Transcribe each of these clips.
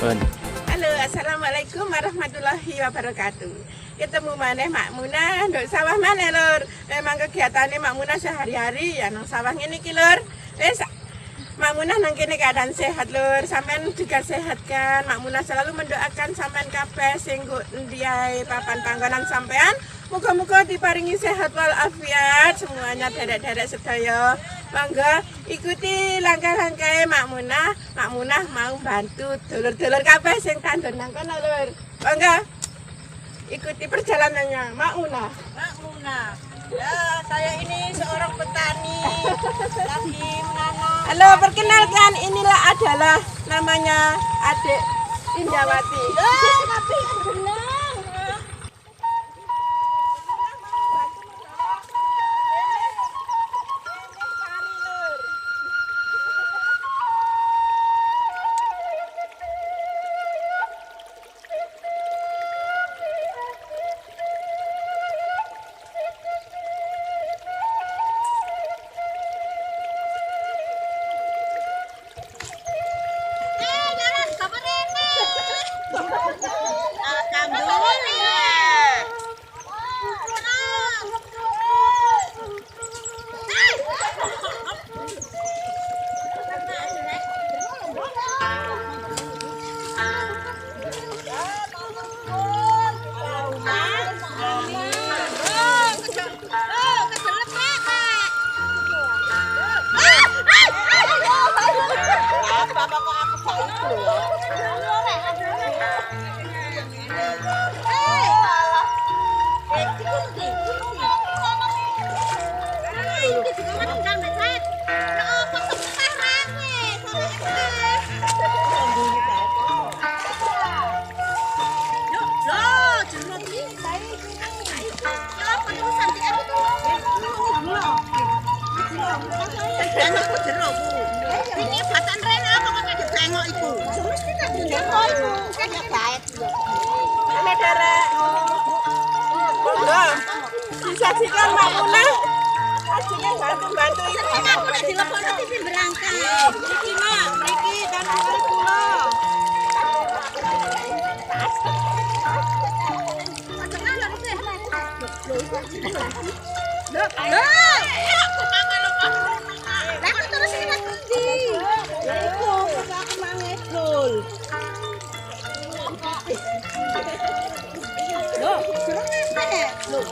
Pun. Halo, assalamualaikum warahmatullahi wabarakatuh. Ketemu maneh Mak Munah, nduk sawah maneh lur. Memang kegiatannya Mak Munah sehari-hari ya nang sawah ngene iki lur. Wis Mak Munah nang kene keadaan sehat lur. Sampean juga sehat kan? Mak Munah selalu mendoakan sampean kabeh sing endi ae papan panggonan sampean. Muga-muga diparingi sehat walafiat semuanya derek-derek sedaya. Mangga ikuti langkah-langkah Mak Munah. Mak Munah mau bantu dulur-dulur kabeh sing tandon nang kono lur. Mangga ikuti perjalanannya Mak Munah. Mak Munah. Ya, saya ini seorang petani lagi menanam. Halo, perkenalkan inilah adalah namanya Adik Indawati. Tapi benar. Disajikan Mak Munah. Aslinya bantu itu. Aku nek dilebokno TV berangkat. Iki Mak, mriki tanah kula. Lah terus iki Mas Budi. Ya iku aku mangedul. Loh, jeruk nek. Loh.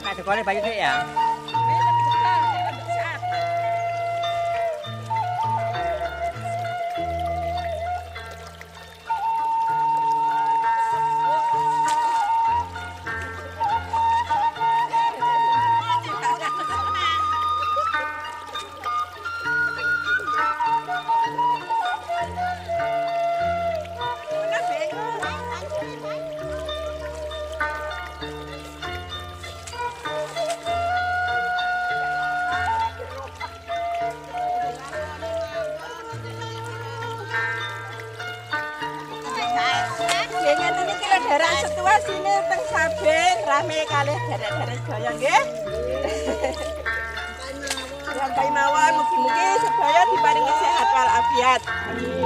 Nah, sekolah baju sih ya. Daerah setua sini teng Sabeng rame kalih derek-derek Jaya nggih. Sampai mawon mugi-mugi sedaya diparingi sehat walafiat. Amin.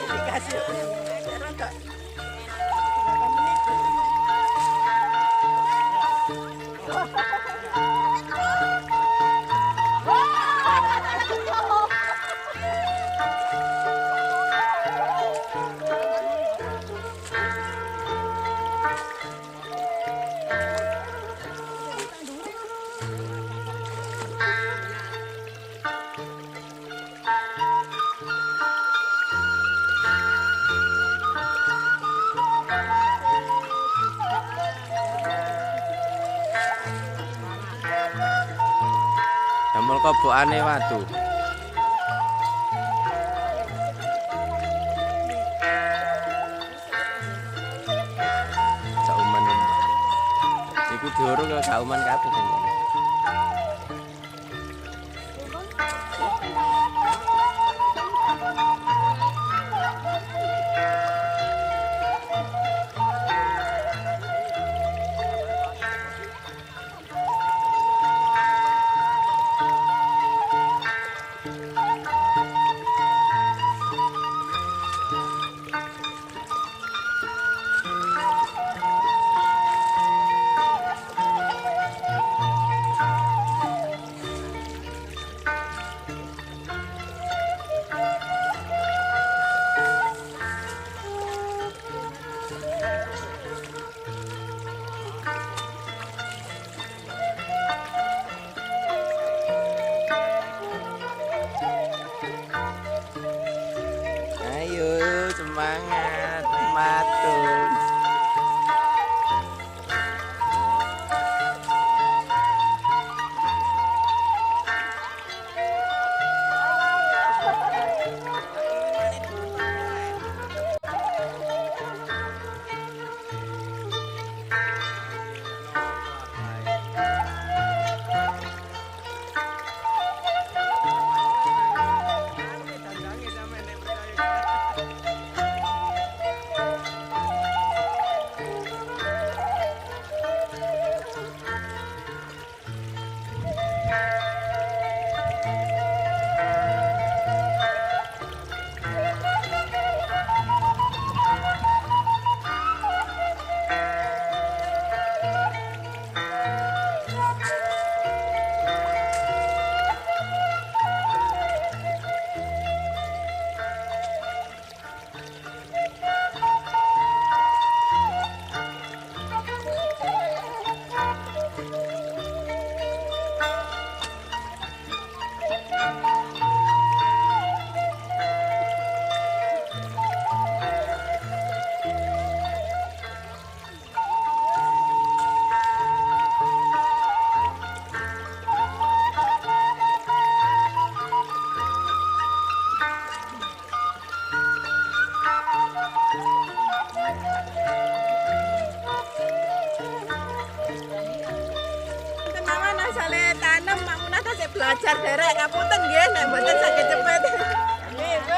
Dikasih rontok. Damel kobokane watu. Sauman. Iku diurung ke sauman kabeh kan. Ayo semangat, matur. Belajar derek ngapunten nggih nek mboten saged cepet. Nggih, Bu.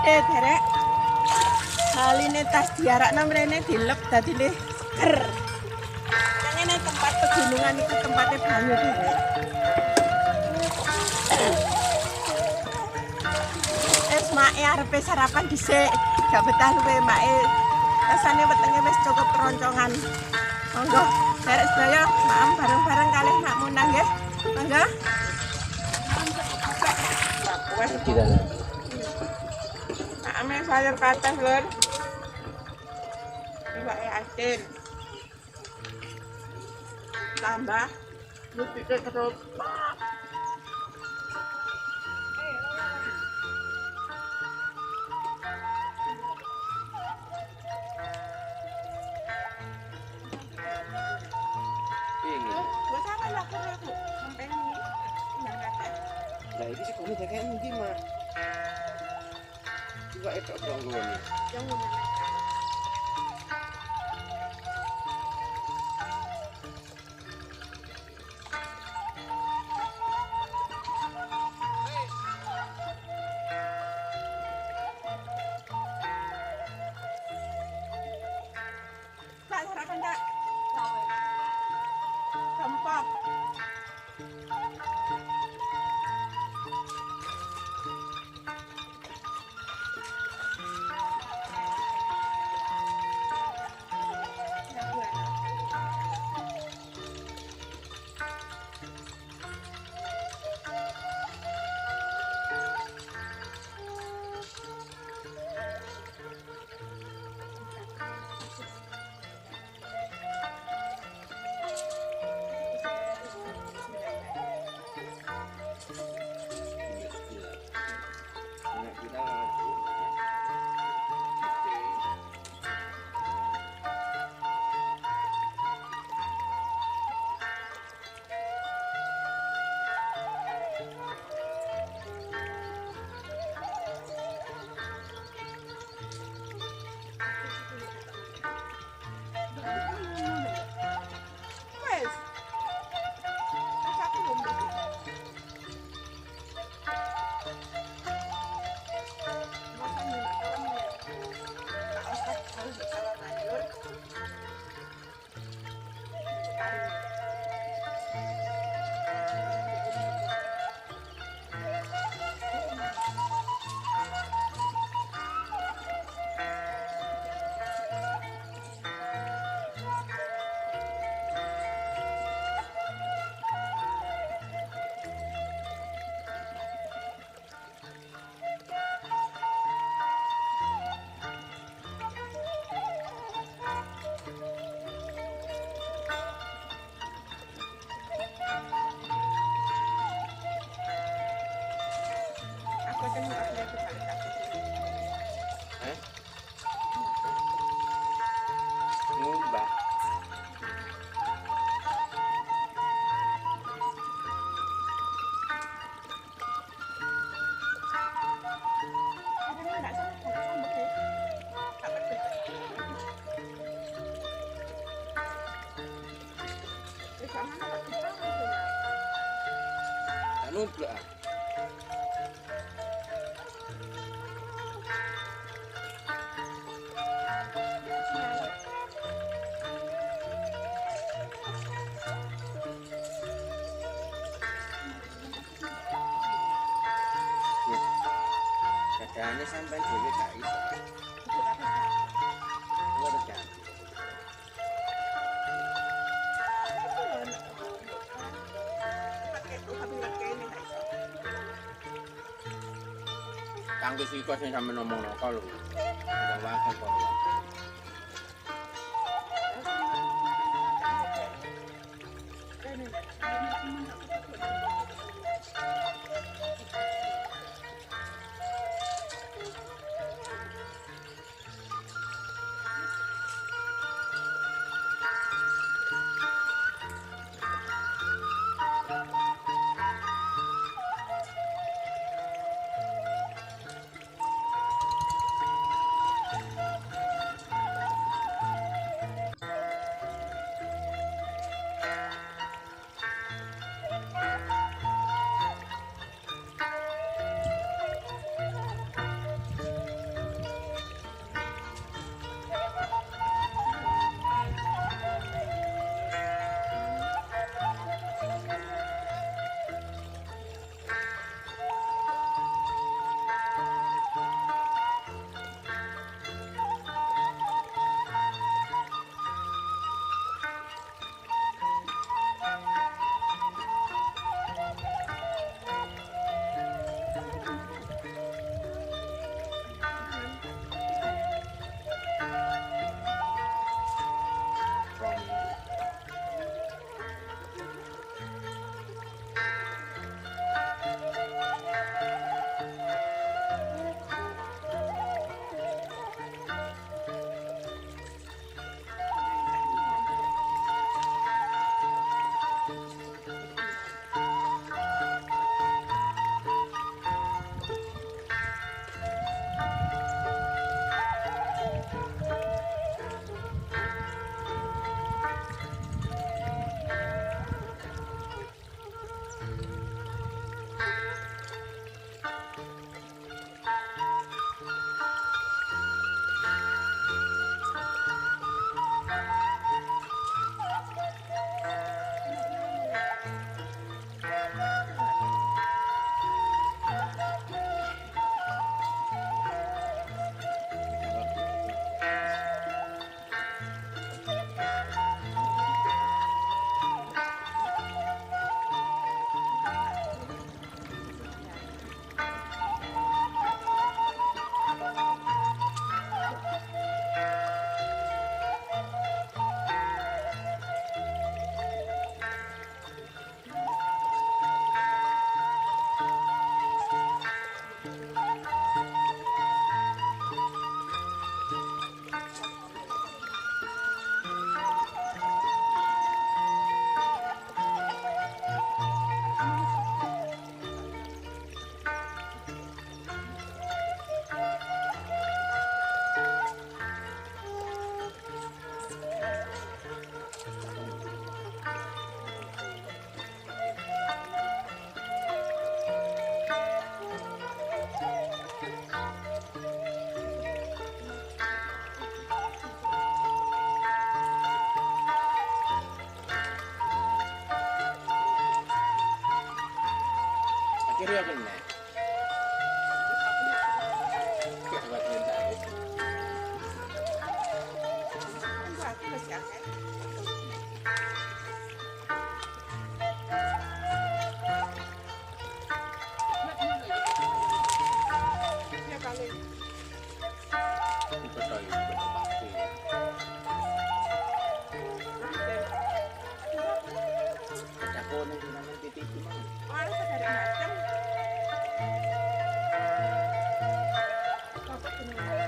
derek. Haline tas diarakno mrene dilep dadine ker. Ngene tempat pegunungan itu tempatnya banyu derek. Mae arepe sarapan dhisik, gak betah luwe mae. Rasane wetenge wis cukup keroncongan. Monggo, derek sedaya maem bareng-bareng kalih Mak Munah nggih. Monggo. Wes Kita maeme sayur kates, Lur. Iwake asin. Tambah lupike kerup. ingin. Buat apa lah aku sampai ini? Nggak ada. Nah ini sih kamu jaga nanti mah. Juga itu dong gue nih. Yang mana? Tak sarapan tak? Tempat. Wes. Aku belum beli. Makan dulu, orang lihat. Tak otak harus bersama Manur. Aku akan mengupload ke Pak. Ngubah. Tak numpuk ah. Dadane sampai dhewe gak iso. Ora kan. Kanggo siko sing sampe ngomongno kok lho. Udah wae kok. ya kena. Buat minta. Bagus kan? Ya paling. Kita tahu itu pasti. Aku nih namanya titik gimana? Orang dari macam. Bapak gimana?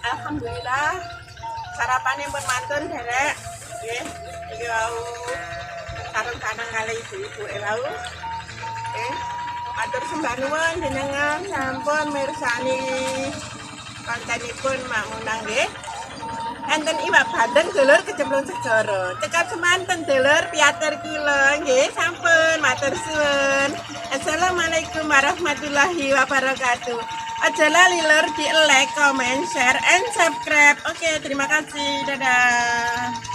Alhamdulillah sarapannya bermantun derek nggih iki wau sareng-sareng kali ibu-ibu wau nggih matur sembah nuwun jenengan sampun mirsani kontenipun Mak Munah nggih enten iwak bandeng dulur kecemplung segara cekap semanten dulur piatur kula nggih sampun matur suwun. Assalamualaikum warahmatullahi wabarakatuh. Aja lali lur di like, comment, share, and subscribe. Oke, terima kasih. Dadah.